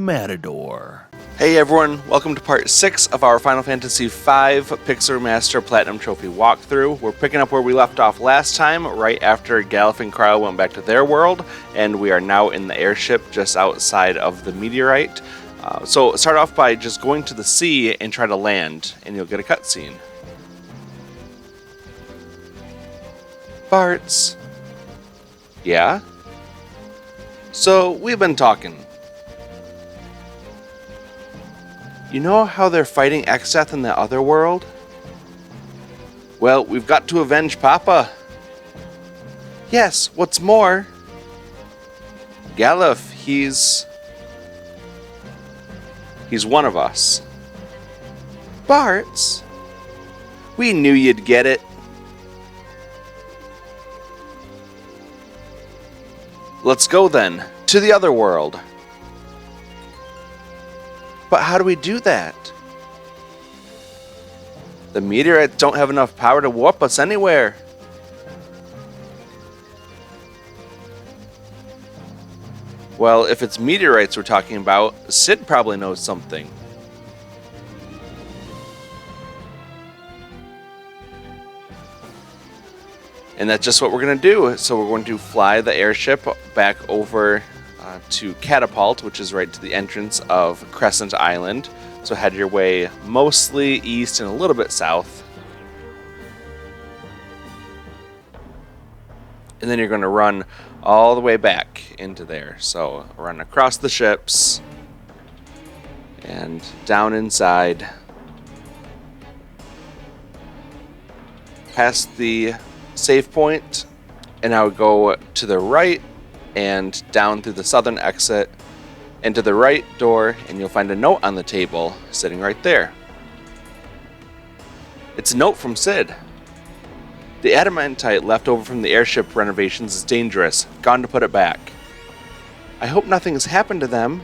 Matador. Hey everyone, welcome to part 6 of our Final Fantasy V Pixel Remaster Platinum Trophy walkthrough. We're picking up where we left off last time, right after Galef and Cryo went back to their world, and we are now in the airship just outside of the meteorite. So start off by just going to the sea and try to land, and you'll get a cutscene. Bartz. Yeah? So, we've been talking. You know how they're fighting Exdeath in the other world? Well, we've got to avenge Papa. Yes, what's more, Galef, he's one of us. Bartz, we knew you'd get it. Let's go then, to the other world. But how do we do that? The meteorites don't have enough power to warp us anywhere. Well, if it's meteorites we're talking about, Sid probably knows something. And that's just what we're going to do. So we're going to fly the airship back over to Catapult, which is right to the entrance of Crescent Island. So head your way mostly east and a little bit south. And then you're going to run all the way back into there. So run across the ships and down inside. Past the save point, and I would go to the right and down through the southern exit into the right door, and you'll find a note on the table sitting right there. It's a note from Sid. The adamantite left over from the airship renovations is dangerous. Gone to put it back. I hope nothing has happened to them.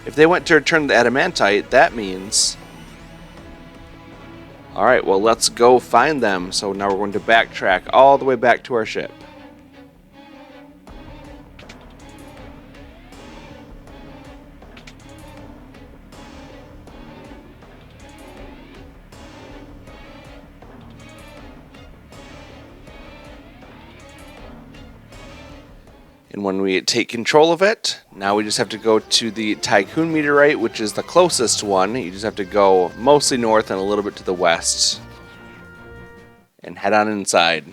If they went to return the adamantite, that means... Alright, well, let's go find them. So now we're going to backtrack all the way back to our ship. And when we take control of it, now we just have to go to the Tycoon Meteorite, which is the closest one. You just have to go mostly north and a little bit to the west. And head on inside.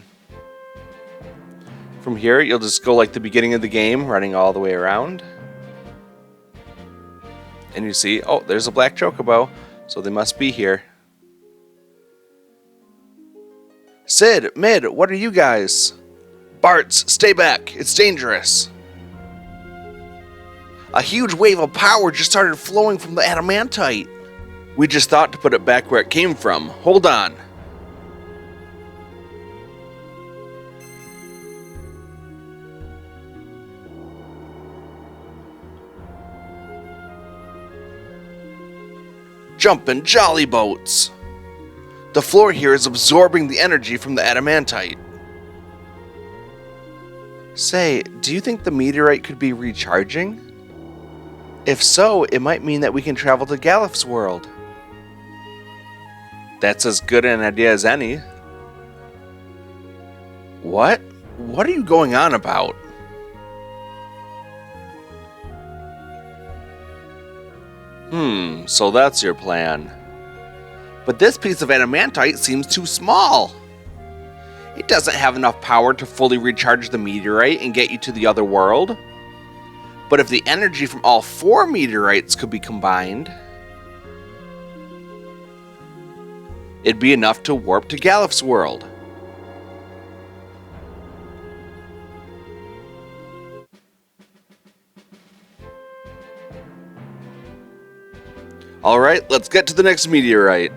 From here, you'll just go like the beginning of the game, running all the way around. And you see, oh, there's a black chocobo, so they must be here. Sid, Mid, what are you guys? Bartz, stay back. It's dangerous. A huge wave of power just started flowing from the adamantite. We just thought to put it back where it came from. Hold on. Jumpin' jolly boats. The floor here is absorbing the energy from the adamantite. Say, do you think the meteorite could be recharging? If so, it might mean that we can travel to Galef's world. That's as good an idea as any. What? What are you going on about? So that's your plan. But this piece of adamantite seems too small. It doesn't have enough power to fully recharge the meteorite and get you to the other world. But if the energy from all 4 meteorites could be combined, it'd be enough to warp to Galef's world. Alright, let's get to the next meteorite.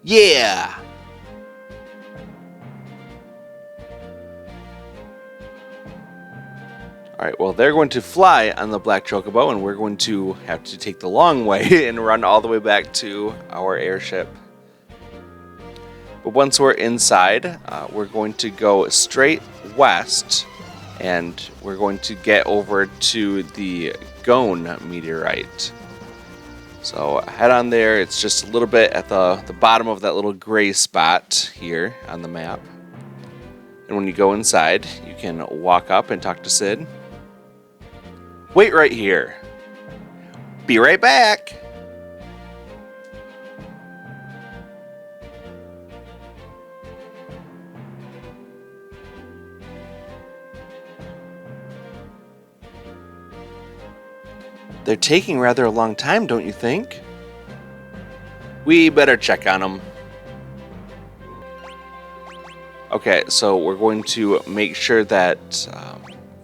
Yeah! Alright, well, they're going to fly on the Black Chocobo, and we're going to have to take the long way and run all the way back to our airship. But once we're inside, we're going to go straight west And we're going to get over to the Gohn Meteorite. So head on there. It's just a little bit at the bottom of that little gray spot here on the map. And when you go inside, you can walk up and talk to Sid. Wait right here. Be right back. They're taking rather a long time, don't you think? We better check on them. Okay, so we're going to make sure that,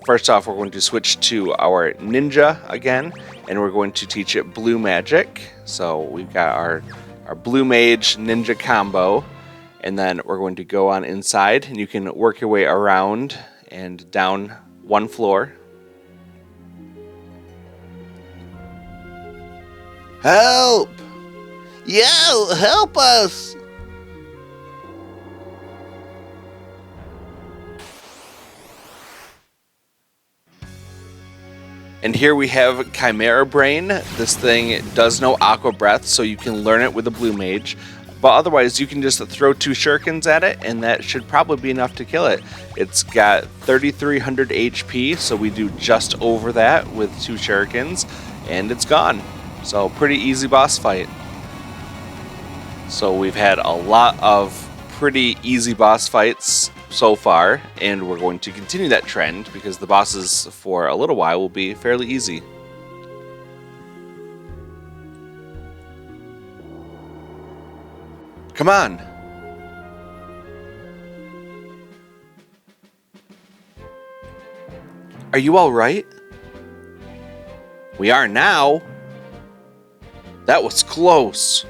first off, we're going to switch to our ninja again, and we're going to teach it blue magic. So we've got our blue mage ninja combo, and then we're going to go on inside, and you can work your way around and down one floor. Help! Yo, help us! And here we have Chimera Brain. This thing does know Aqua Breath, so you can learn it with a blue mage. But otherwise, you can just throw 2 shurikens at it, and that should probably be enough to kill it. It's got 3,300 HP, so we do just over that with 2 shurikens, and it's gone. So pretty easy boss fight. So we've had a lot of pretty easy boss fights so far, and we're going to continue that trend because the bosses for a little while will be fairly easy. Come on! Are you all right? We are now. That was close.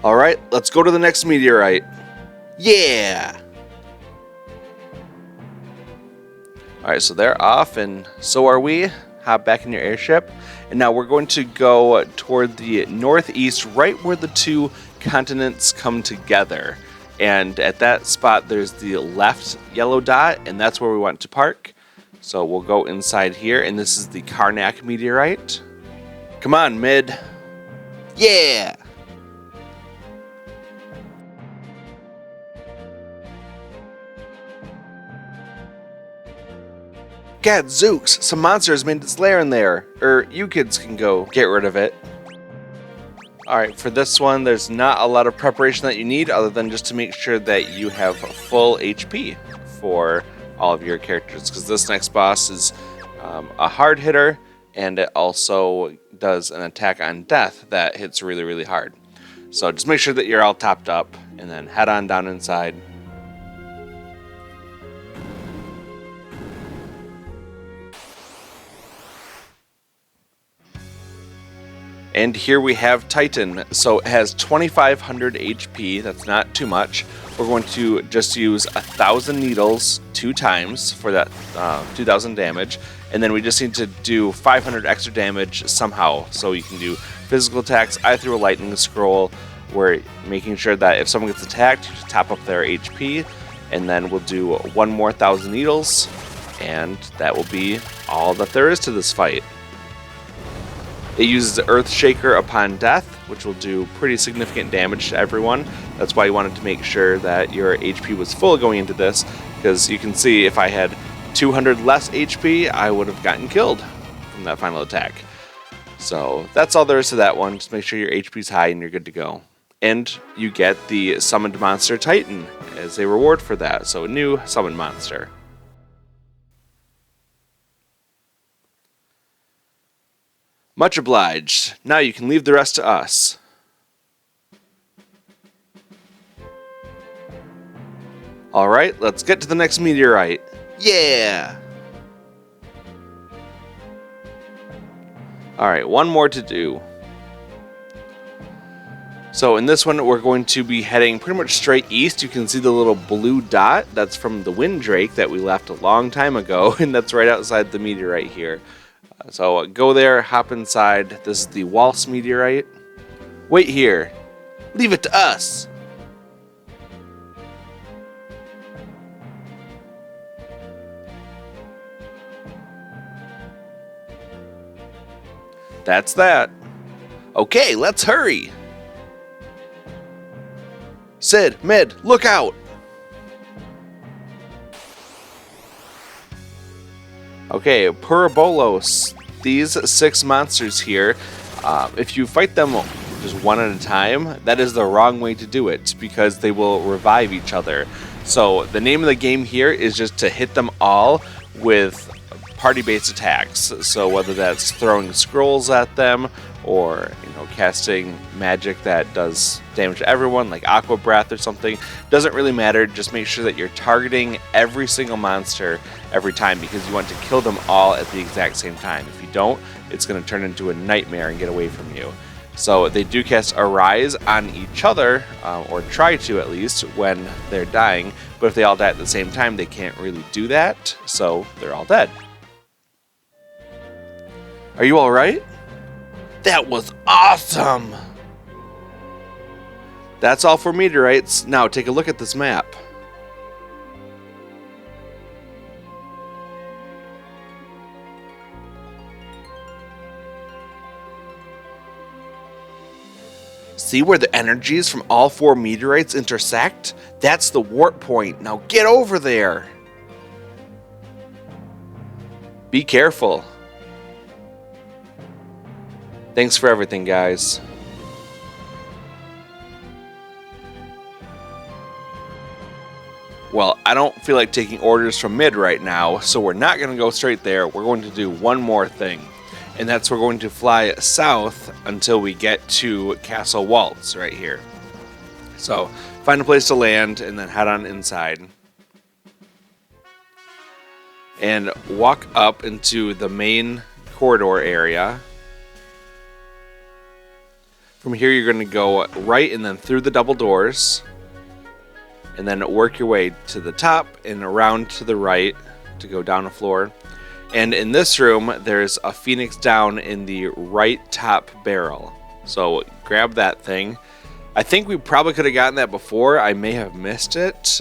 All right, let's go to the next meteorite. Yeah! All right, so they're off, and so are we. Hop back in your airship. And now we're going to go toward the northeast, right where the 2 continents come together. And at that spot, there's the left yellow dot, and that's where we want to park. So we'll go inside here, and this is the Karnak Meteorite. Come on, mid. Yeah! Gadzooks, some monsters made its lair in there. You kids can go get rid of it. Alright, for this one, there's not a lot of preparation that you need other than just to make sure that you have full HP for all of your characters, because this next boss is a hard hitter, and it also does an attack on death that hits really, really hard. So just make sure that you're all topped up, and then head on down inside. And here we have Titan. So it has 2,500 HP. That's not too much. We're going to just use 1,000 needles 2 times for that 2,000 damage. And then we just need to do 500 extra damage somehow. So you can do physical attacks. I threw a lightning scroll. We're making sure that if someone gets attacked, you just top up their HP. And then we'll do 1 more 1,000 needles. And that will be all that there is to this fight. It uses Earthshaker upon death, which will do pretty significant damage to everyone. That's why you wanted to make sure that your HP was full going into this, because you can see if I had 200 less HP, I would have gotten killed from that final attack. So that's all there is to that one. Just make sure your HP is high and you're good to go. And you get the Summoned Monster Titan as a reward for that, so a new Summoned Monster. Much obliged. Now you can leave the rest to us. Alright, let's get to the next meteorite. Yeah! Alright, one more to do. So in this one, we're going to be heading pretty much straight east. You can see the little blue dot. That's from the Wind Drake that we left a long time ago, and that's right outside the meteorite here. So go there, hop inside. This is the Walse Meteorite. Wait here. Leave it to us! That's that. Okay, let's hurry. Sid, mid, look out! Okay, Purabolos. These 6 monsters here, if you fight them just one at a time, that is the wrong way to do it because they will revive each other. So the name of the game here is just to hit them all with party-based attacks. So whether that's throwing scrolls at them or casting magic that does damage to everyone, like Aqua Breath or something, doesn't really matter. Just make sure that you're targeting every single monster every time because you want to kill them all at the exact same time. If you don't, it's going to turn into a nightmare and get away from you. So they do cast Arise on each other, or try to at least, when they're dying, but if they all die at the same time, they can't really do that, so they're all dead. Are you alright? That was awesome. That's all for meteorites. Now take a look at this map. See where the energies from all 4 meteorites intersect? That's the warp point. Now get over there. Be careful. Thanks for everything, guys. Well, I don't feel like taking orders from mid right now, so we're not going to go straight there. We're going to do one more thing, and that's we're going to fly south until we get to Castle Waltz right here. So find a place to land and then head on inside. And walk up into the main corridor area. From here, you're going to go right and then through the double doors. And then work your way to the top and around to the right to go down a floor. And in this room, there's a phoenix down in the right top barrel. So grab that thing. I think we probably could have gotten that before. I may have missed it,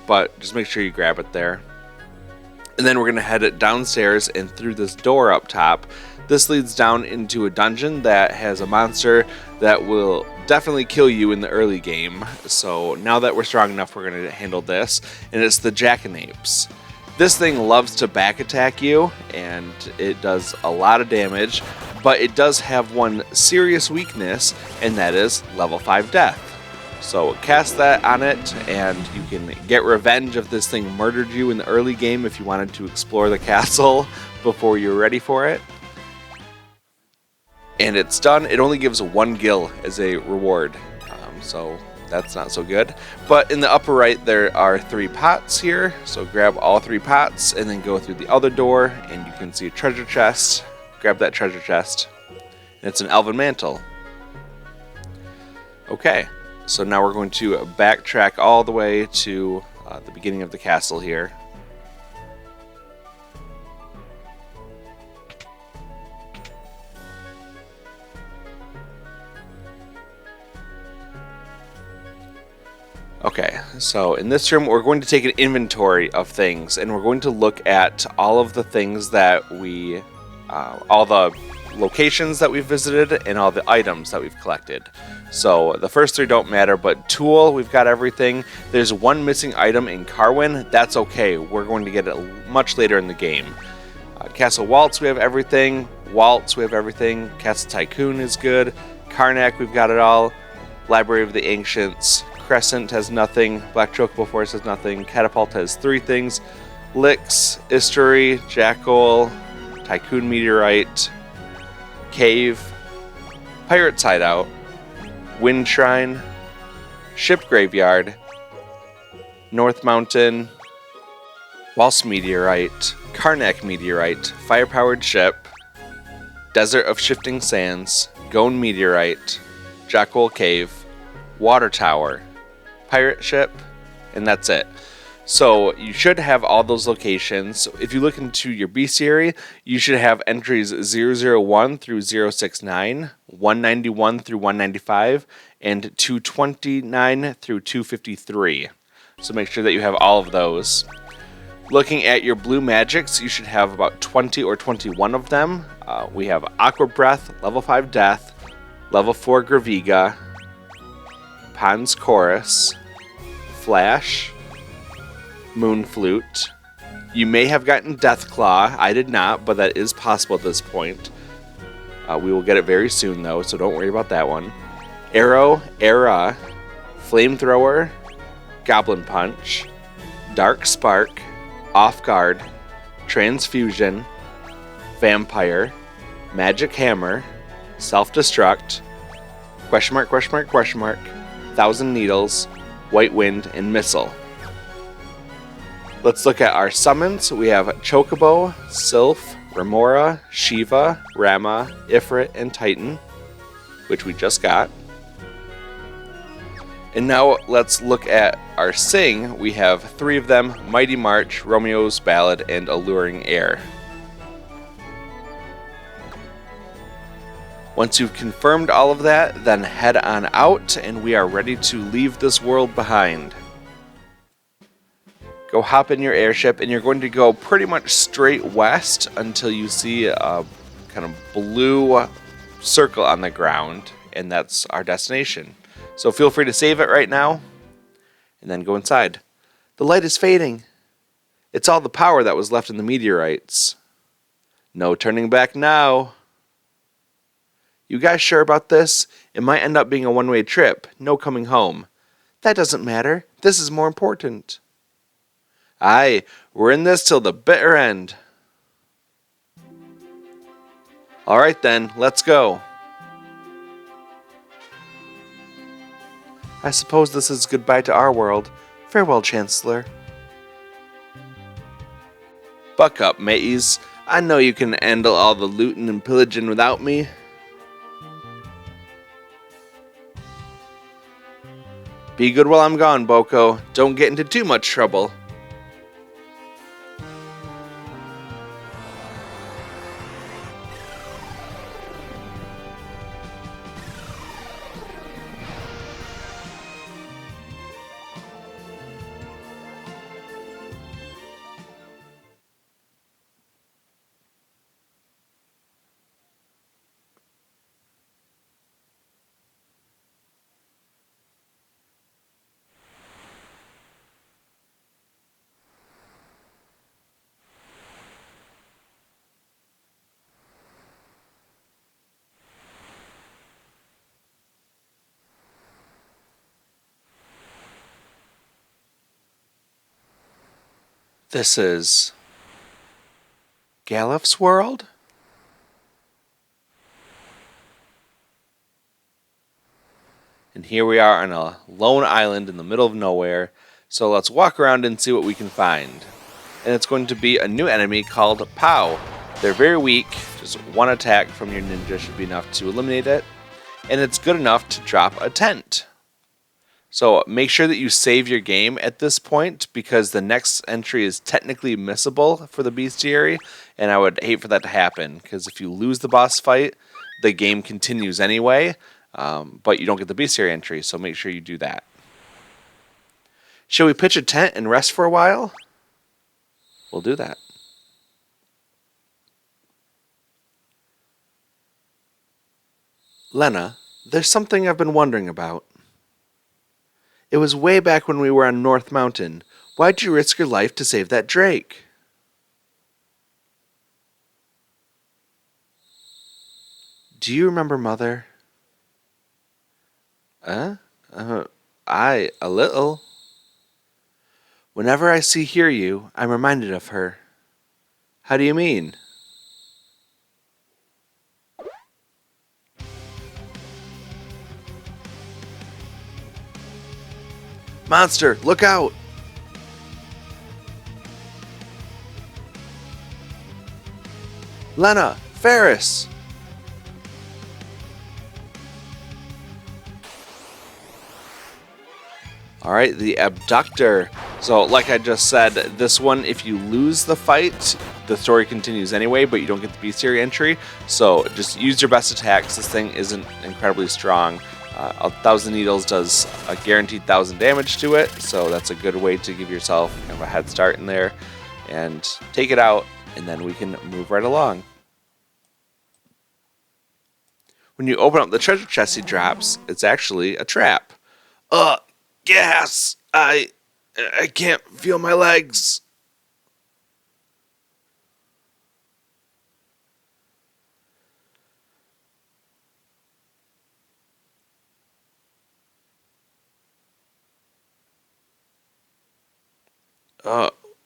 but just make sure you grab it there. And then we're going to head it downstairs and through this door up top. This leads down into a dungeon that has a monster that will definitely kill you in the early game. So now that we're strong enough, we're going to handle this. And it's the Jackanapes. This thing loves to back attack you, and it does a lot of damage. But it does have one serious weakness, and that is level 5 death. So cast that on it, and you can get revenge if this thing murdered you in the early game if you wanted to explore the castle before you're ready for it. And it's done. It only gives 1 gil as a reward, so that's not so good. But in the upper right, there are 3 pots here. So grab all 3 pots and then go through the other door, and you can see a treasure chest. Grab that treasure chest. And it's an elven mantle. Okay, so now we're going to backtrack all the way to the beginning of the castle here. Okay, so in this room, we're going to take an inventory of things, and we're going to look at all of the things that we, all the locations that we've visited, and all the items that we've collected. So the first 3 don't matter, but tool, we've got everything. There's 1 missing item in Carwin. That's okay. We're going to get it much later in the game. Castle Waltz, we have everything. Waltz, we have everything. Castle Tycoon is good. Karnak, we've got it all. Library of the Ancients. Crescent has nothing. Black Chocobo Forest has nothing. Catapult has 3 things. Licks, Bestiary, Jackal, Tycoon Meteorite, Cave, Pirate's Hideout, Wind Shrine, Ship Graveyard, North Mountain, Walse Meteorite, Karnak Meteorite, Firepowered Ship, Desert of Shifting Sands, Gohn Meteorite, Jackal Cave, Water Tower, Pirate Ship, and that's it. So you should have all those locations. If you look into your bestiary, you should have entries 001 through 069, 191 through 195, and 229 through 253. So make sure that you have all of those. Looking at your blue magics, you should have about 20 or 21 of them. We have Aqua Breath, level 5 Death, level 4 Graviga, Pond's Chorus, Flash, Moon Flute. You may have gotten Death Claw. I did not, but that is possible at this point. We will get it very soon, though, so don't worry about that one. Arrow, Era, Flamethrower, Goblin Punch, Dark Spark, Off Guard, Transfusion, Vampire, Magic Hammer, Self-Destruct, question mark, question mark, question mark, Thousand Needles, White Wind, and Missile. Let's look at our summons. We have Chocobo, Sylph, Remora, Shiva, Rama, Ifrit, and Titan, which we just got. And now let's look at our Sing. We have 3 of them: Mighty March, Romeo's Ballad, and Alluring Air. Once you've confirmed all of that, then head on out, and we are ready to leave this world behind. Go hop in your airship, and you're going to go pretty much straight west until you see a kind of blue circle on the ground, and that's our destination. So feel free to save it right now, and then go inside. The light is fading. It's all the power that was left in the meteorites. No turning back now. You guys sure about this? It might end up being a one-way trip. No coming home. That doesn't matter. This is more important. Aye, we're in this till the bitter end. Alright then, let's go. I suppose this is goodbye to our world. Farewell, Chancellor. Buck up, mateys. I know you can handle all the looting and pillaging without me. Be good while I'm gone, Boko. Don't get into too much trouble. This is Galif's world? And here we are on a lone island in the middle of nowhere. So let's walk around and see what we can find. And it's going to be a new enemy called Pow. They're very weak. Just one attack from your ninja should be enough to eliminate it. And it's good enough to drop a tent. So make sure that you save your game at this point, because the next entry is technically missable for the bestiary, and I would hate for that to happen, because if you lose the boss fight, the game continues anyway, but you don't get the bestiary entry, so make sure you do that. Shall we pitch a tent and rest for a while? We'll do that. Lena, there's something I've been wondering about. It was way back when we were on North Mountain. Why'd you risk your life to save that drake? Do you remember Mother? A little. Whenever I hear you, I'm reminded of her. How do you mean? Monster, look out! Lena, Ferris! Alright, the Abductor. So, like I just said, this one, if you lose the fight, the story continues anyway, but you don't get the bestiary entry. So, just use your best attacks. This thing isn't incredibly strong. 1,000 Needles does a guaranteed 1,000 damage to it, so that's a good way to give yourself kind of a head start in there. And take it out, and then we can move right along. When you open up the treasure chest he drops, it's actually a trap. Gas! I can't feel my legs.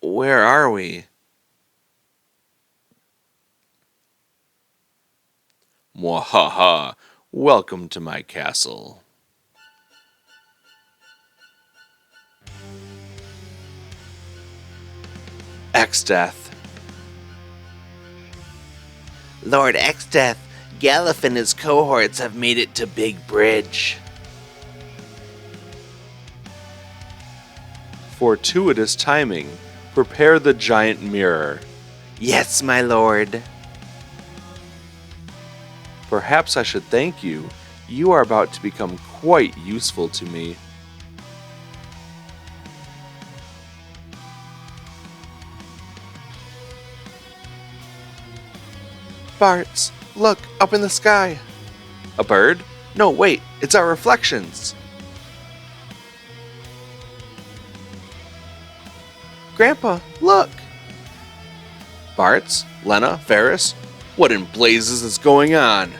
Where are we? Mwahaha! Welcome to my castle. Exdeath. Lord Exdeath, Galef and his cohorts have made it to Big Bridge. Fortuitous timing. Prepare the giant mirror. Yes, my lord. Perhaps I should thank you. You are about to become quite useful to me. Bartz, look, up in the sky. A bird? No, wait, it's our reflections. Grandpa, look. Bartz? Lena? Ferris? What in blazes is going on?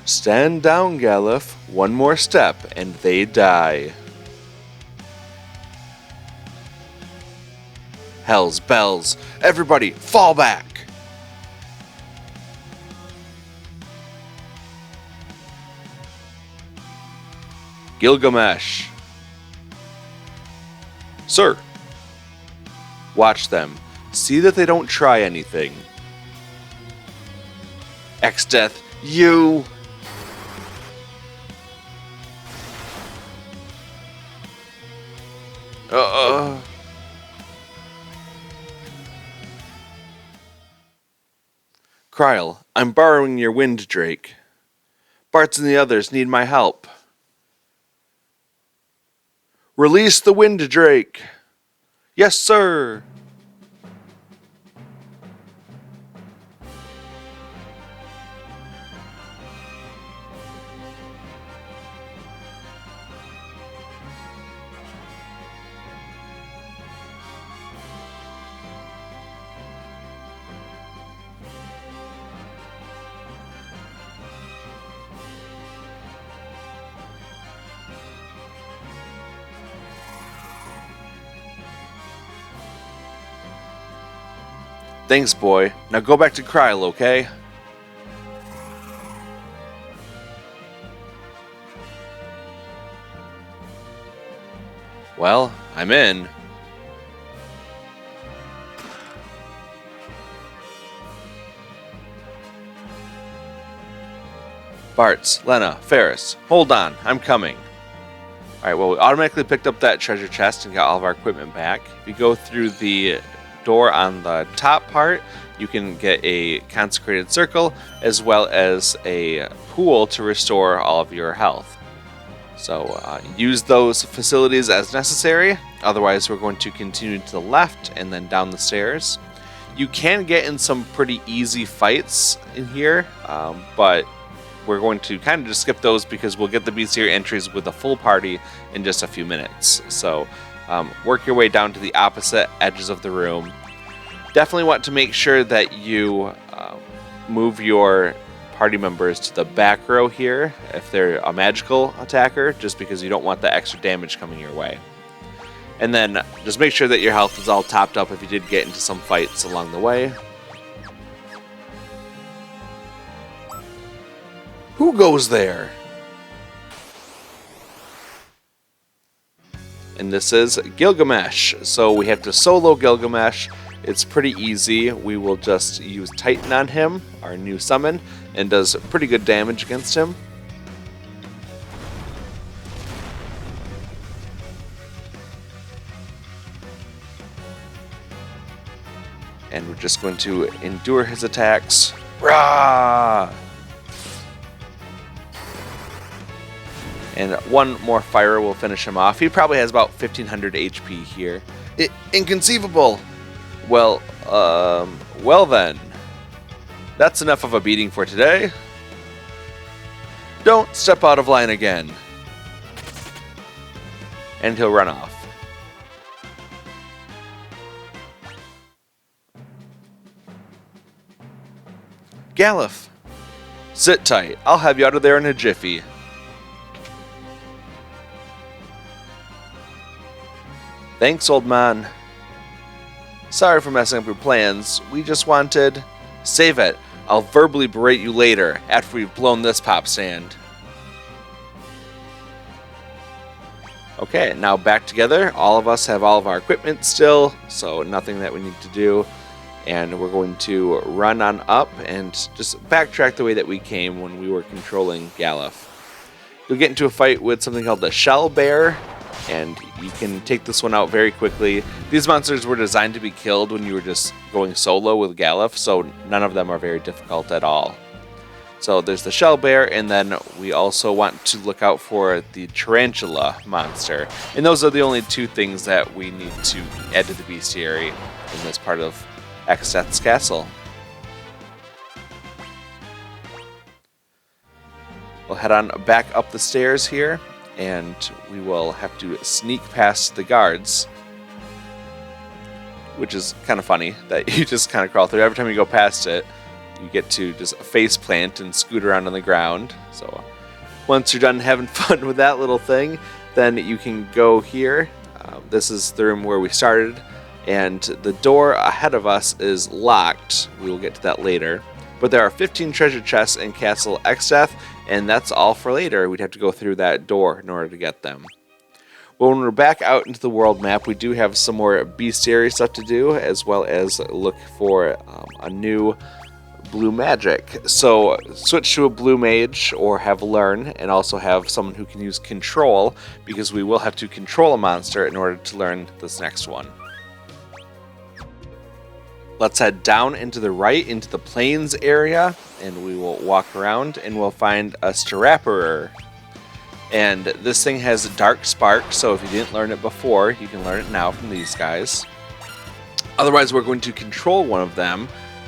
Stand down, Galef. One more step, and they die. Hell's bells. Everybody, fall back! Gilgamesh. Sir. Watch them. See that they don't try anything. Exdeath, you... Kryl, I'm borrowing your wind drake. Bartz and the others need my help. Release the wind drake. Yes, sir. Thanks, boy. Now go back to Kryl, okay? Well, I'm in. Bartz, Lena, Ferris, hold on, I'm coming. Alright, well, we automatically picked up that treasure chest and got all of our equipment back. If you go through the door on the top part, you can get a consecrated circle as well as a pool to restore all of your health. So use those facilities as necessary. Otherwise, we're going to continue to the left and then down the stairs. You can get in some pretty easy fights in here, but we're going to kind of just skip those because we'll get the Bestiary entries with a full party in just a few minutes. So work your way down to the opposite edges of the room. Definitely want to make sure that you move your party members to the back row here if they're a magical attacker, just because you don't want the extra damage coming your way. And then just make sure that your health is all topped up if you did get into some fights along the way. Who goes there? And this is Gilgamesh. So we have to solo Gilgamesh. It's pretty easy. We will just use Titan on him, our new summon, and does pretty good damage against him. And we're just going to endure his attacks. Rah! And one more fire will finish him off. He probably has about 1500 HP here. Inconceivable. Well then. That's enough of a beating for today. Don't step out of line again. And he'll run off. Galef. Sit tight. I'll have you out of there in a jiffy. Thanks, old man. Sorry for messing up your plans. We just wanted... Save it. I'll verbally berate you later, after we've blown this pop stand. Okay, now back together. All of us have all of our equipment still, so nothing that we need to do. And we're going to run on up and just backtrack the way that we came when we were controlling Galef. You'll get into a fight with something called the Shell Bear, and you can take this one out very quickly. These monsters were designed to be killed when you were just going solo with Galef, so none of them are very difficult at all. So there's the Shell Bear, and then we also want to look out for the Tarantula monster. And those are the only two things that we need to add to the bestiary in this part of Exdeath's castle. We'll head on back up the stairs here, and we will have to sneak past the guards, which is kind of funny that you just kind of crawl through. Every time you go past it, you get to just face plant and scoot around on the ground. So once you're done having fun with that little thing, then you can go here. This is the room where we started, and the door ahead of us is locked. We will get to that later. But there are 15 treasure chests in Castle Exdeath, and that's all for later. We'd have to go through that door in order to get them. Well, when we're back out into the world map, we do have some more bestiary stuff to do, as well as look for a new blue magic. So switch to a blue mage or have learn, and also have someone who can use control, because we will have to control a monster in order to learn this next one. Let's head down into the right, into the plains area, and we will walk around and we'll find a Starapperer. And this thing has a dark spark, so if you didn't learn it before, you can learn it now from these guys. Otherwise, we're going to control one of them,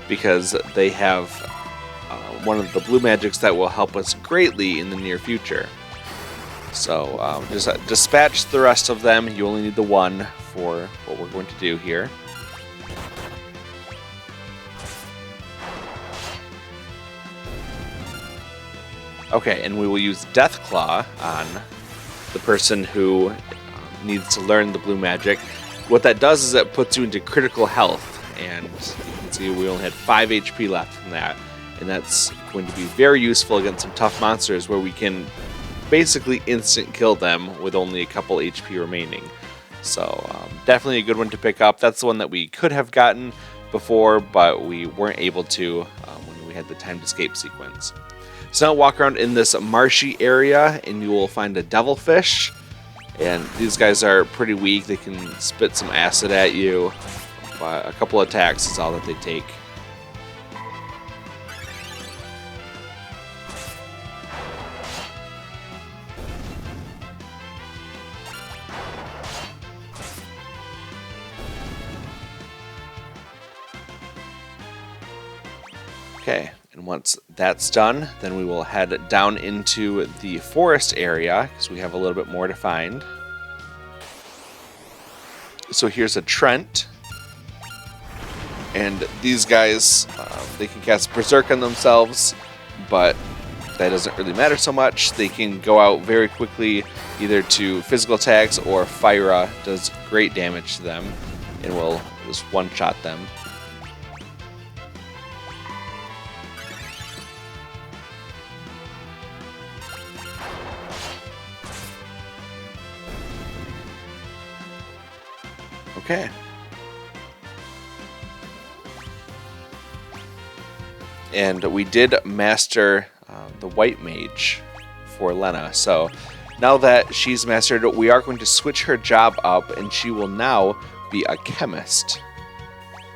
because they have one of the blue magics that will help us greatly in the near future. So just dispatch the rest of them. You only need the one for what we're going to do here. Okay, and we will use Deathclaw on the person who needs to learn the blue magic. What that does is it puts you into critical health, and you can see we only had 5 HP left from that, and that's going to be very useful against some tough monsters where we can basically instant kill them with only a couple HP remaining. So definitely a good one to pick up. That's the one that we could have gotten before, but we weren't able to when we had the timed escape sequence. So now walk around in this marshy area, and you will find a devilfish. And these guys are pretty weak. They can spit some acid at you. But a couple attacks is all that they take. Okay, and once that's done, then we will head down into the forest area, because we have a little bit more to find. So here's a Trent, and these guys, they can cast Berserk on themselves, but that doesn't really matter so much. They can go out very quickly, either to physical attacks, or Fyra does great damage to them, and will just one-shot them. Okay. And we did master the White Mage for Lena. So now that she's mastered, we are going to switch her job up, and she will now be a chemist.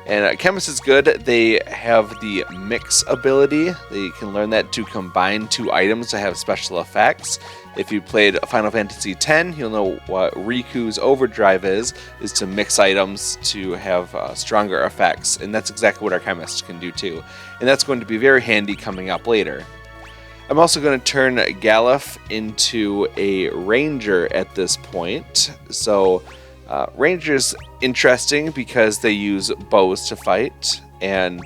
And a chemist is good. They have the mix ability. They can learn that to combine 2 items to have special effects. If you played Final Fantasy X, you'll know what Riku's overdrive is to mix items to have stronger effects, and that's exactly what our chemist can do too. And that's going to be very handy coming up later. I'm also going to turn Galef into a ranger at this point. So ranger's interesting because they use bows to fight, and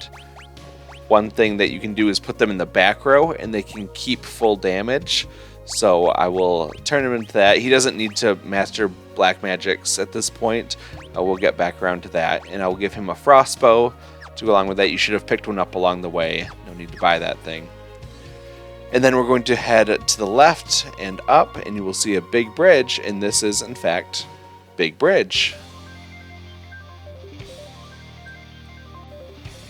one thing that you can do is put them in the back row and they can keep full damage. So I will turn him into that. He doesn't need to master black magics at this point. We'll get back around to that, and I'll give him a frost bow to go along with that. You should have picked one up along the way. No need to buy that thing. And then we're going to head to the left and up, and you will see a big bridge, and this is, in fact, Big Bridge.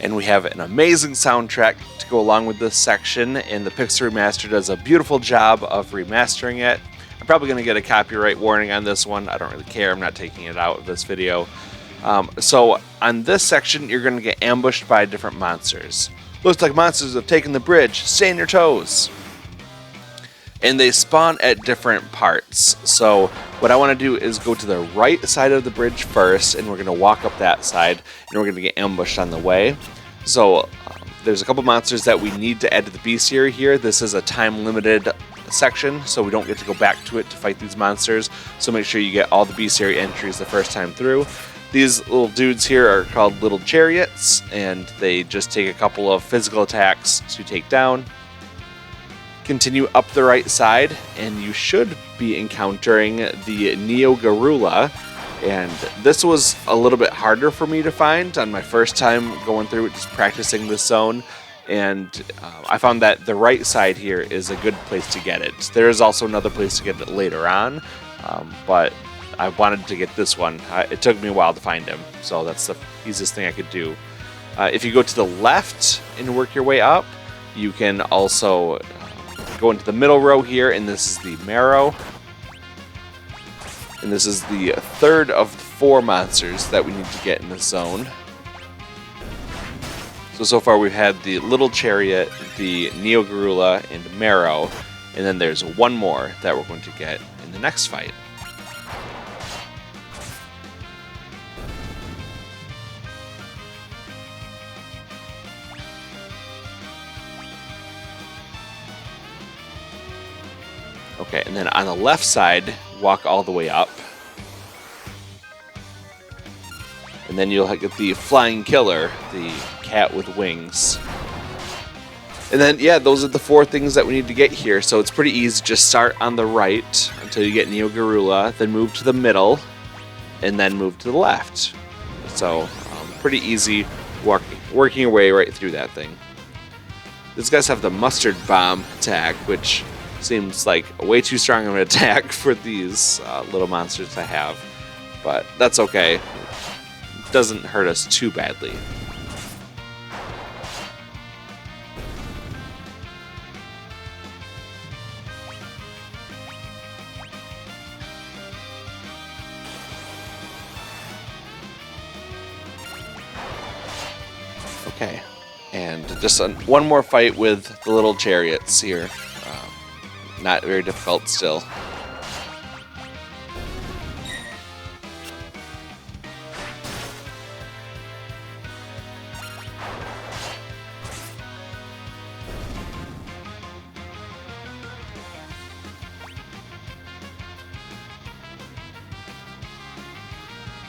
And we have an amazing soundtrack to go along with this section, and the Pixel Remaster does a beautiful job of remastering it. I'm probably going to get a copyright warning on this one. I don't really care. I'm not taking it out of this video. So on this section, you're going to get ambushed by different monsters. Looks like monsters have taken the bridge. Stay on your toes. And they spawn at different parts. So what I want to do is go to the right side of the bridge first, and we're going to walk up that side, and we're going to get ambushed on the way. So there's a couple monsters that we need to add to the bestiary here. This is a time-limited section, so we don't get to go back to it to fight these monsters. So make sure you get all the bestiary entries the first time through. These little dudes here are called little chariots, and they just take a couple of physical attacks to take down. Continue up the right side, and you should be encountering the Neo-Garula, and this was a little bit harder for me to find on my first time going through it, just practicing this zone, and I found that the right side here is a good place to get it. There is also another place to get it later on, but I wanted to get this one. It took me a while to find him, so that's the easiest thing I could do. If you go to the left and work your way up, you can also go into the middle row here, and this is the Marrow. And this is the third of 4 monsters that we need to get in this zone. So far we've had the Little Chariot, the Neo-Garula, and Marrow, and then there's one more that we're going to get in the next fight. Okay, and then on the left side, walk all the way up. And then you'll get the Flying Killer, the cat with wings. And then, yeah, those are the 4 things that we need to get here. So it's pretty easy. Just start on the right until you get Neo-Garula, then move to the middle, and then move to the left. So pretty easy working your way right through that thing. These guys have the Mustard Bomb attack, which seems like way too strong of an attack for these little monsters to have, but that's okay. It doesn't hurt us too badly. Okay, and just one more fight with the little chariots here. Not very difficult still.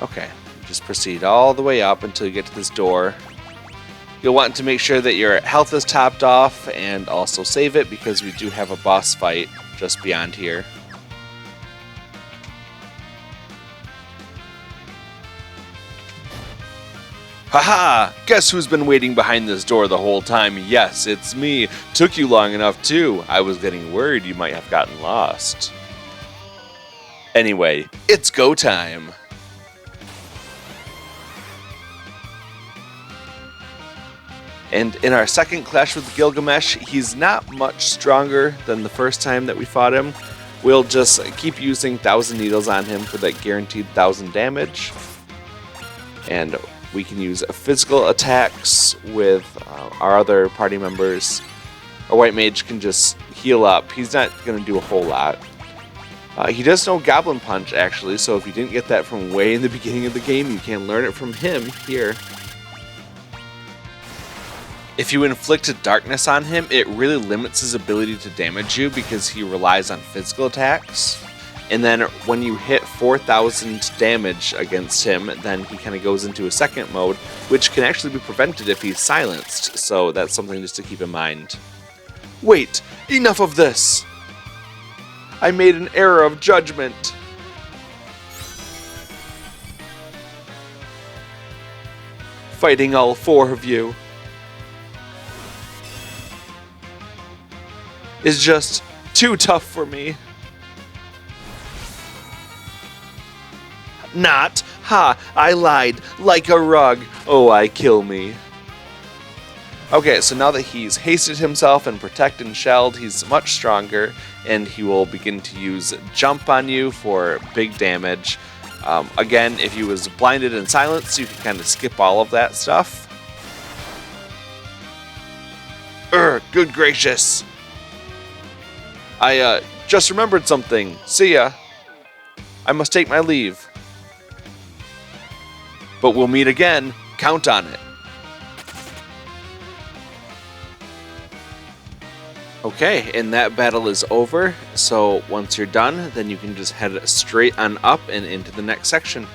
Okay, just proceed all the way up until you get to this door. You'll want to make sure that your health is topped off and also save it, because we do have a boss fight just beyond here. Haha! Guess who's been waiting behind this door the whole time? Yes, it's me. Took you long enough too. I was getting worried you might have gotten lost. Anyway, it's go time. And in our second clash with Gilgamesh, he's not much stronger than the first time that we fought him. We'll just keep using 1,000 Needles on him for that guaranteed 1,000 damage. And we can use physical attacks with our other party members. Our White Mage can just heal up. He's not going to do a whole lot. He does know Goblin Punch, actually, so if you didn't get that from way in the beginning of the game, you can learn it from him here. If you inflict darkness on him, it really limits his ability to damage you because he relies on physical attacks. And then when you hit 4,000 damage against him, then he kind of goes into a second mode, which can actually be prevented if he's silenced, so that's something just to keep in mind. Wait, enough of this! I made an error of judgment. Fighting all four of you is just too tough for me. Not. Ha! I lied. Like a rug. Oh, I kill me. Okay, so now that he's hasted himself and protected and shelled, he's much stronger, and he will begin to use jump on you for big damage. Again, if he was blinded and silenced, you can kind of skip all of that stuff. Good gracious. I just remembered something. See ya. I must take my leave. But we'll meet again. Count on it. Okay, and that battle is over, so once you're done, then you can just head straight on up and into the next section.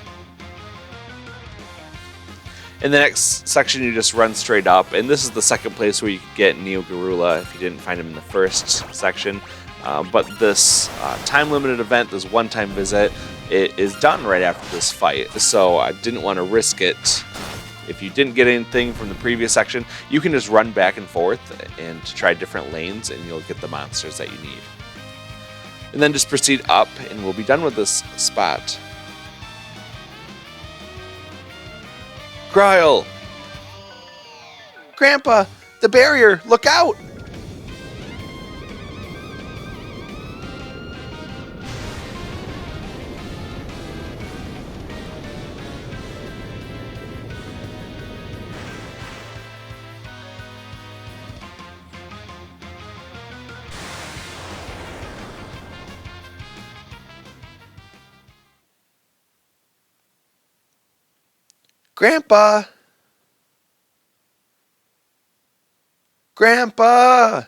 In the next section, you just run straight up, and this is the second place where you could get Neo Garula if you didn't find him in the first section. But this time-limited event, this one-time visit, it is done right after this fight, so I didn't want to risk it. If you didn't get anything from the previous section, you can just run back and forth and try different lanes, and you'll get the monsters that you need. And then just proceed up, and we'll be done with this spot. Gryle! Grandpa! The barrier! Look out! Grandpa! Grandpa!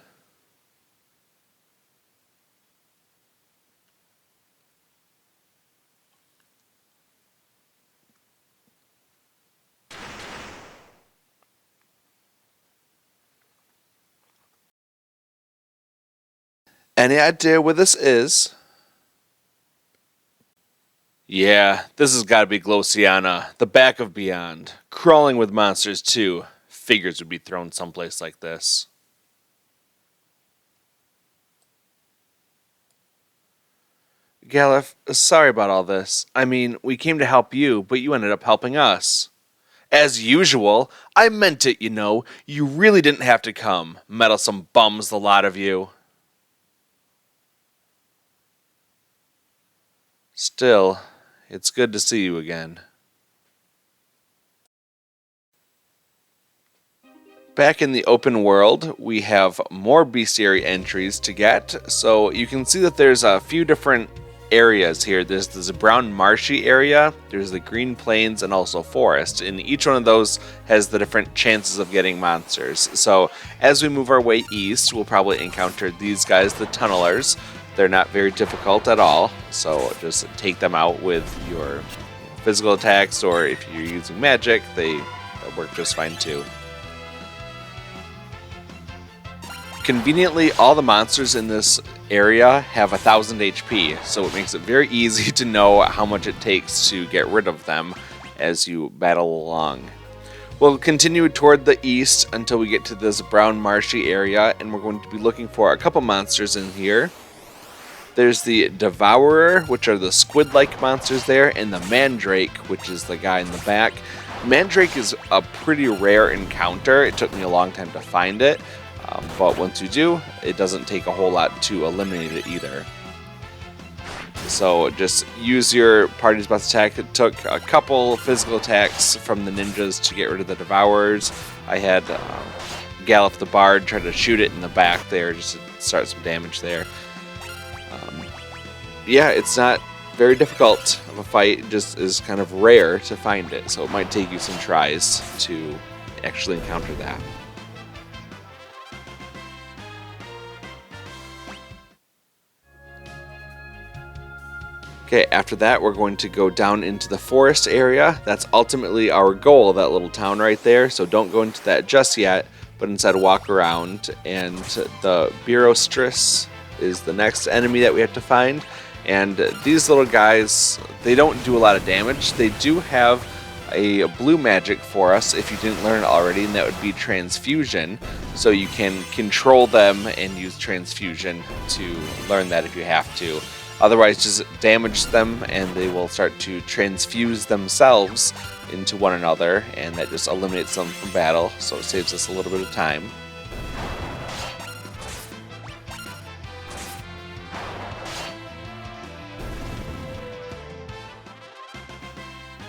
Any idea where this is? Yeah, this has got to be Glossiana, the back of Beyond. Crawling with monsters, too. Figures would be thrown someplace like this. Galef, sorry about all this. I mean, we came to help you, but you ended up helping us. As usual. I meant it, you know. You really didn't have to come. Meddlesome bums, the lot of you. Still, it's good to see you again. Back in the open world, we have more Bestiary entries to get, so you can see that there's a few different areas here. There's the brown marshy area, there's the green plains, and also forest, and each one of those has the different chances of getting monsters. So as we move our way east, we'll probably encounter these guys, the tunnelers. They're not very difficult at all, so just take them out with your physical attacks, or if you're using magic, they work just fine too. Conveniently, all the monsters in this area have 1,000 HP, so it makes it very easy to know how much it takes to get rid of them as you battle along. We'll continue toward the east until we get to this brown marshy area, and we're going to be looking for a couple monsters in here. There's the Devourer, which are the squid-like monsters there, and the Mandrake, which is the guy in the back. Mandrake is a pretty rare encounter. It took me a long time to find it, but once you do, it doesn't take a whole lot to eliminate it either. So just use your party's best attack. It took a couple physical attacks from the ninjas to get rid of the Devourers. I had Galef the Bard try to shoot it in the back there just to start some damage there. yeah, it's not very difficult of a fight. It just is kind of rare to find it, so it might take you some tries to actually encounter that. Okay, after that we're going to go down into the forest area. That's ultimately our goal, that little town right there, so don't go into that just yet, but instead walk around. And the Bureaustress is the next enemy that we have to find. And these little guys, they don't do a lot of damage. They do have a blue magic for us if you didn't learn it already, and that would be transfusion. So you can control them and use transfusion to learn that if you have to. Otherwise, just damage them and they will start to transfuse themselves into one another, and that just eliminates them from battle, so it saves us a little bit of time.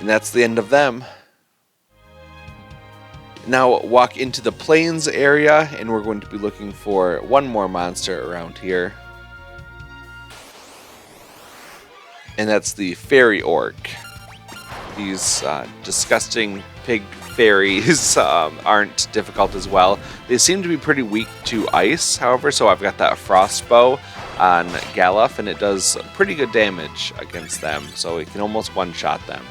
And that's the end of them. Now walk into the plains area, and we're going to be looking for one more monster around here. And that's the fairy orc. These disgusting pig fairies aren't difficult as well. They seem to be pretty weak to ice, however, so I've got that frost bow on Galuf, and it does pretty good damage against them, so it can almost one-shot them.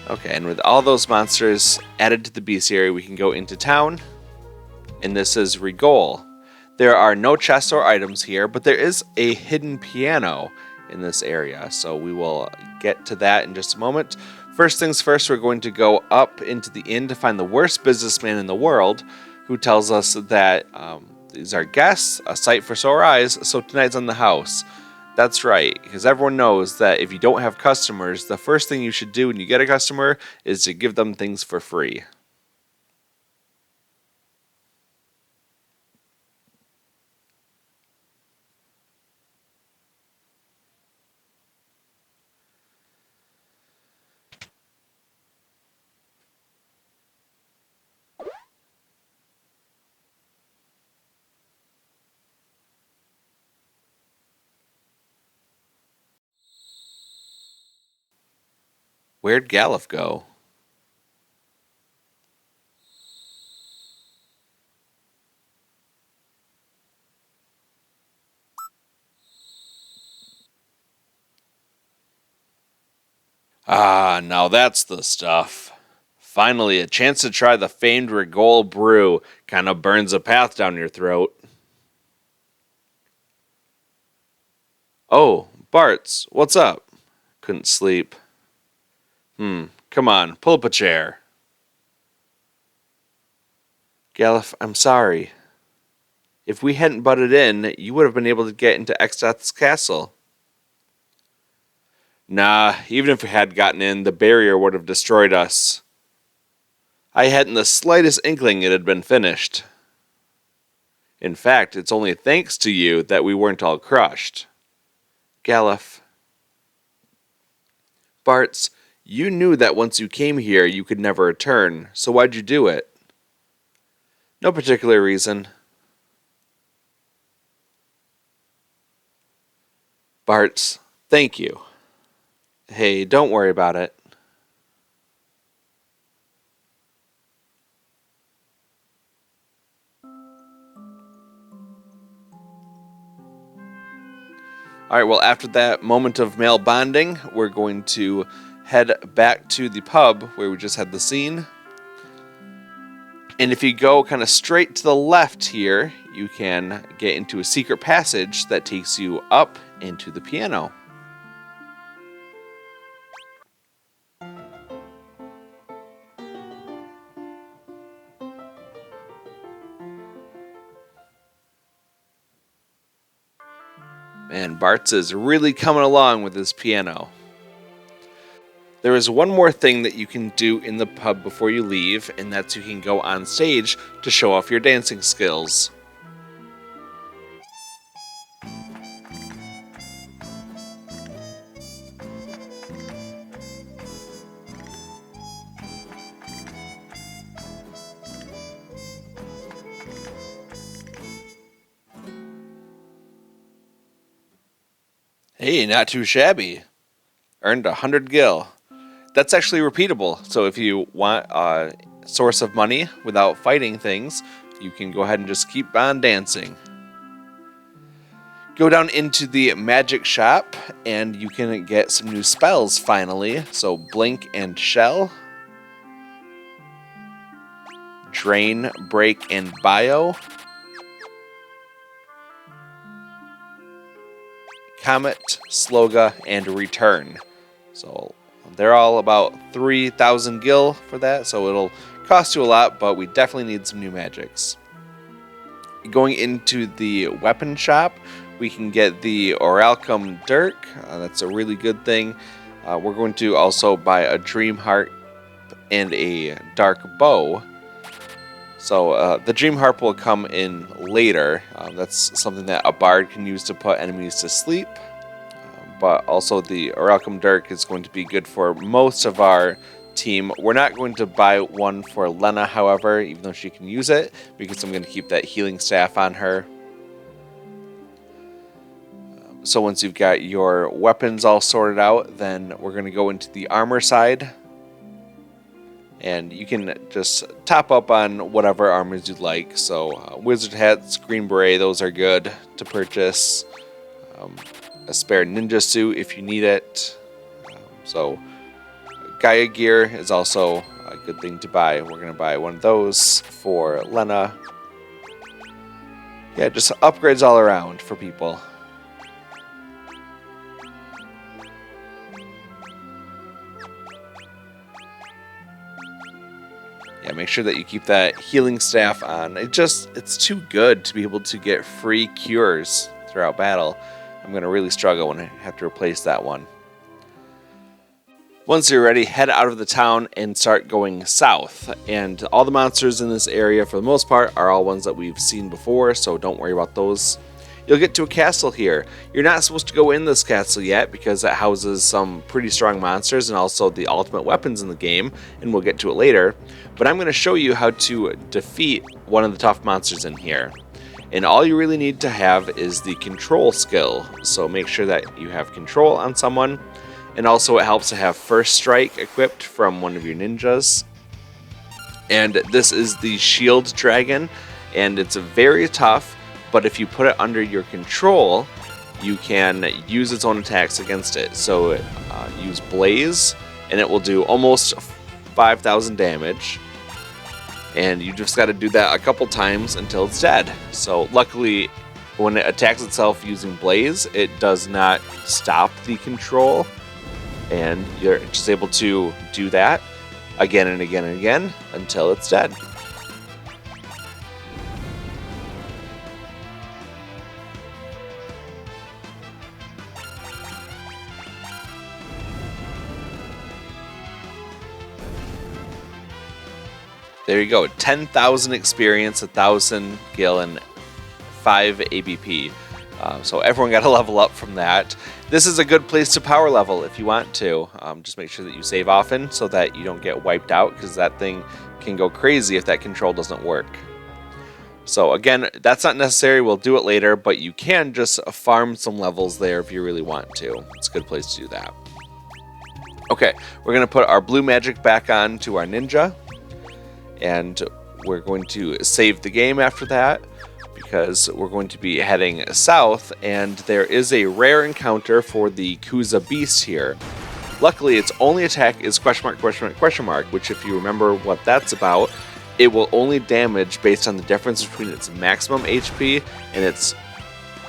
Okay, and with all those monsters added to the bestiary, we can go into town, and this is Regole. There are no chests or items here, but there is a hidden piano in this area, so we will get to that in just a moment. First things first, we're going to go up into the inn to find the worst businessman in the world, who tells us that these are guests, a sight for sore eyes, so tonight's on the house. That's right, because everyone knows that if you don't have customers, the first thing you should do when you get a customer is to give them things for free. Where'd Galuf go? Ah, now that's the stuff. Finally, a chance to try the famed Regole brew. Kinda burns a path down your throat. Oh, Bart's, what's up? Couldn't sleep. Come on, pull up a chair. Galuf, I'm sorry. If we hadn't butted in, you would have been able to get into Exdeath's castle. Nah, even if we had gotten in, the barrier would have destroyed us. I hadn't the slightest inkling it had been finished. In fact, it's only thanks to you that we weren't all crushed. Galuf. Bart's, you knew that once you came here, you could never return, so why'd you do it? No particular reason. Bart's, thank you. Hey, don't worry about it. Alright, well, after that moment of male bonding, we're going to head back to the pub where we just had the scene. And if you go kind of straight to the left here, you can get into a secret passage that takes you up into the piano. Man, Bart's is really coming along with his piano. There is one more thing that you can do in the pub before you leave, and that's you can go on stage to show off your dancing skills. Hey, not too shabby. Earned 100 gil. That's actually repeatable, so if you want a source of money without fighting things, you can go ahead and just keep on dancing. Go down into the magic shop, and you can get some new spells finally. So Blink and Shell, Drain, Break, and Bio, Comet, Sloga, and Return. So they're all about 3,000 gil for that, so it'll cost you a lot, but we definitely need some new magics. Going into the weapon shop, we can get the Oralcum Dirk. That's a really good thing. We're going to also buy a Dream Heart and a Dark Bow. So the Dream Harp will come in later. That's something that a bard can use to put enemies to sleep. But also the Oralcum Dirk is going to be good for most of our team. We're not going to buy one for Lena, however, even though she can use it, because I'm going to keep that healing staff on her. So once you've got your weapons all sorted out, then we're going to go into the armor side. And you can just top up on whatever armors you'd like. So wizard hats, green beret, those are good to purchase. A spare ninja suit if you need it. So Gaia gear is also a good thing to buy. We're going to buy one of those for Lena. Yeah, just upgrades all around for people. Yeah, make sure that you keep that healing staff on. It's too good to be able to get free cures throughout battle. I'm going to really struggle when I have to replace that one. Once you're ready, head out of the town and start going south. And all the monsters in this area, for the most part, are all ones that we've seen before, so don't worry about those. You'll get to a castle here. You're not supposed to go in this castle yet because it houses some pretty strong monsters and also the ultimate weapons in the game, and we'll get to it later. But I'm going to show you how to defeat one of the tough monsters in here. And all you really need to have is the control skill. So make sure that you have control on someone. And also it helps to have first strike equipped from one of your ninjas. And this is the shield dragon. And it's very tough, but if you put it under your control, you can use its own attacks against it. So use Blaze, and it will do almost 5,000 damage. And you just got to do that a couple times until it's dead. So luckily, when it attacks itself using Blaze, it does not stop the control. And you're just able to do that again and again and again until it's dead. There you go, 10,000 experience, 1,000 gil, and 5 ABP. So everyone got to level up from that. This is a good place to power level if you want to. Just make sure that you save often so that you don't get wiped out, because that thing can go crazy if that control doesn't work. So again, that's not necessary, we'll do it later, but you can just farm some levels there if you really want to. It's a good place to do that. Okay, we're going to put our blue magic back on to our ninja. And we're going to save the game after that, because we're going to be heading south, and there is a rare encounter for the Kuza beast here. Luckily, its only attack is question mark, question mark, question mark, which if you remember what that's about, it will only damage based on the difference between its maximum HP and its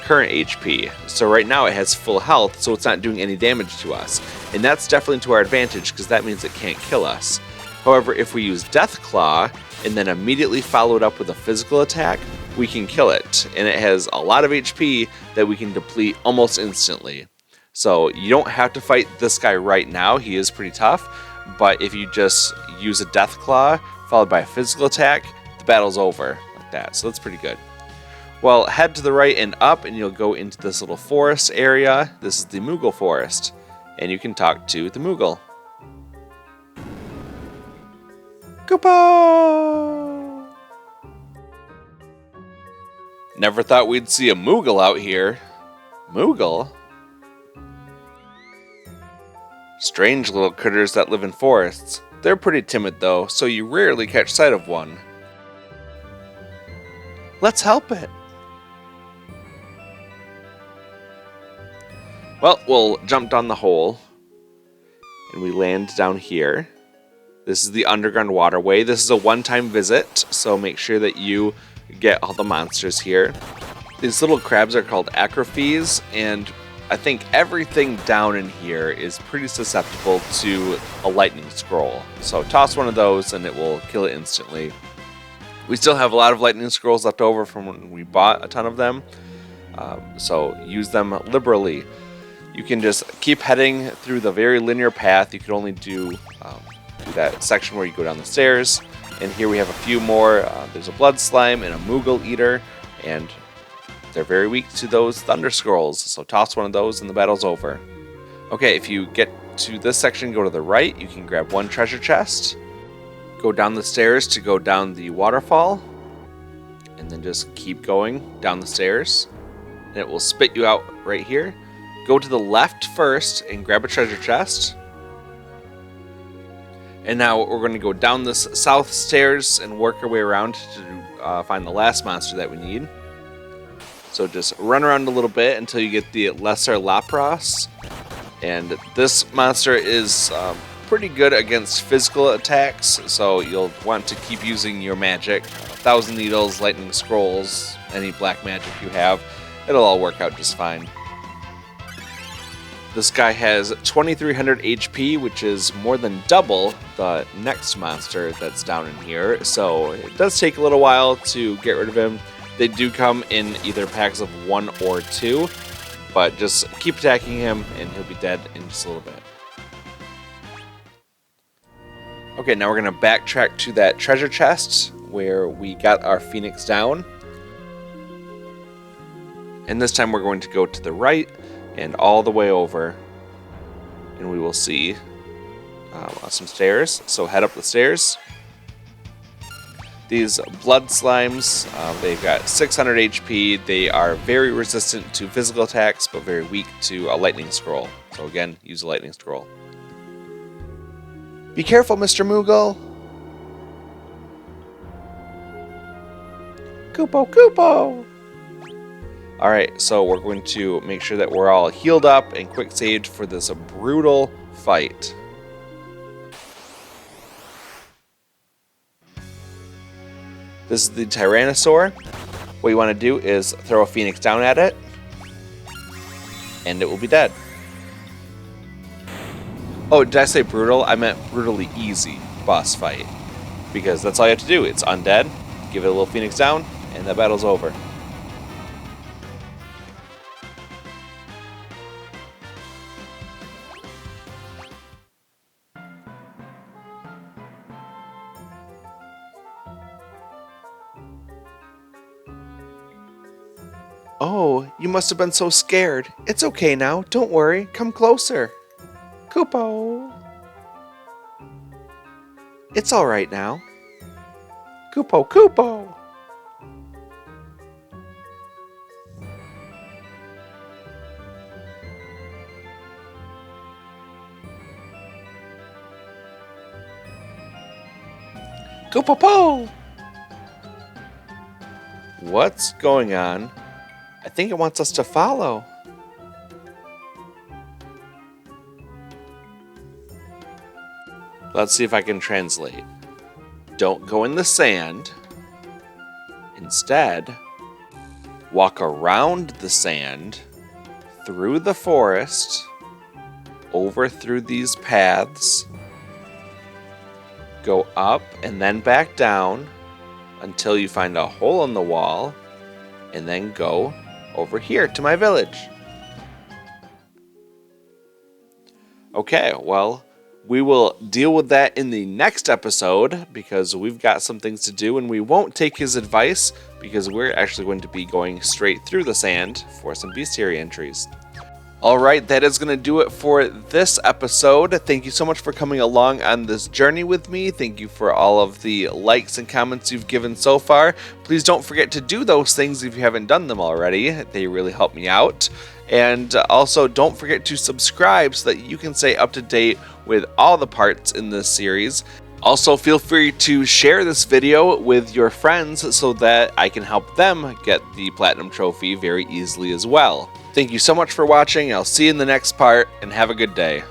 current HP. So right now it has full health, so it's not doing any damage to us. And that's definitely to our advantage, because that means it can't kill us. However, if we use Death Claw and then immediately follow it up with a physical attack, we can kill it. And it has a lot of HP that we can deplete almost instantly. So you don't have to fight this guy right now, he is pretty tough, but if you just use a Death Claw followed by a physical attack, the battle's over like that. So that's pretty good. Well, head to the right and up, and you'll go into this little forest area. This is the Moogle forest, and you can talk to the Moogle. Goodbye! Never thought we'd see a Moogle out here. Moogle? Strange little critters that live in forests. They're pretty timid though, so you rarely catch sight of one. Let's help it. Well, we'll jump down the hole, and we land down here. This is the underground waterway. This is a one-time visit, so make sure that you get all the monsters here. These little crabs are called acrophes, and I think everything down in here is pretty susceptible to a lightning scroll. So toss one of those and it will kill it instantly. We still have a lot of lightning scrolls left over from when we bought a ton of them, so use them liberally. You can just keep heading through the very linear path. You can only do that section where you go down the stairs. And here we have a few more. There's a blood slime and a Moogle eater, and they're very weak to those thunder scrolls. So toss one of those and the battle's over. Okay, if you get to this section, go to the right. You can grab one treasure chest. Go down the stairs to go down the waterfall. And then just keep going down the stairs. And it will spit you out right here. Go to the left first and grab a treasure chest. And now we're going to go down this south stairs and work our way around to find the last monster that we need. So just run around a little bit until you get the Lesser Lapras. And this monster is pretty good against physical attacks, so you'll want to keep using your magic. 1,000 Needles, Lightning Scrolls, any black magic you have. It'll all work out just fine. This guy has 2,300 HP, which is more than double the next monster that's down in here. So it does take a little while to get rid of him. They do come in either packs of 1 or 2, but just keep attacking him and he'll be dead in just a little bit. Okay, now we're going to backtrack to that treasure chest where we got our Phoenix down. And this time we're going to go to the right and all the way over, and we will see some stairs. So head up the stairs. These blood slimes, they've got 600 HP. They are very resistant to physical attacks, but very weak to a lightning scroll. So again, use a lightning scroll. Be careful, Mr. Moogle. Kupo! Alright, so we're going to make sure that we're all healed up and quick saved for this brutal fight. This is the Tyrannosaur. What you want to do is throw a Phoenix down at it, and it will be dead. Oh, did I say brutal? I meant brutally easy boss fight, because that's all you have to do. It's undead, give it a little Phoenix down, and the battle's over. Oh, you must have been so scared. It's okay now. Don't worry. Come closer. Kupo. It's all right now. Kupo. Kupo. What's going on? I think it wants us to follow. Let's see if I can translate. Don't go in the sand. Instead, walk around the sand, through the forest, over through these paths, go up and then back down until you find a hole in the wall, and then go over here to my village. Okay, well, we will deal with that in the next episode because we've got some things to do, and we won't take his advice because we're actually going to be going straight through the sand for some bestiary entries. Alright, that is going to do it for this episode. Thank you so much for coming along on this journey with me. Thank you for all of the likes and comments you've given so far. Please don't forget to do those things if you haven't done them already. They really help me out. And also don't forget to subscribe so that you can stay up to date with all the parts in this series. Also, feel free to share this video with your friends so that I can help them get the Platinum Trophy very easily as well. Thank you so much for watching. I'll see you in the next part, and have a good day.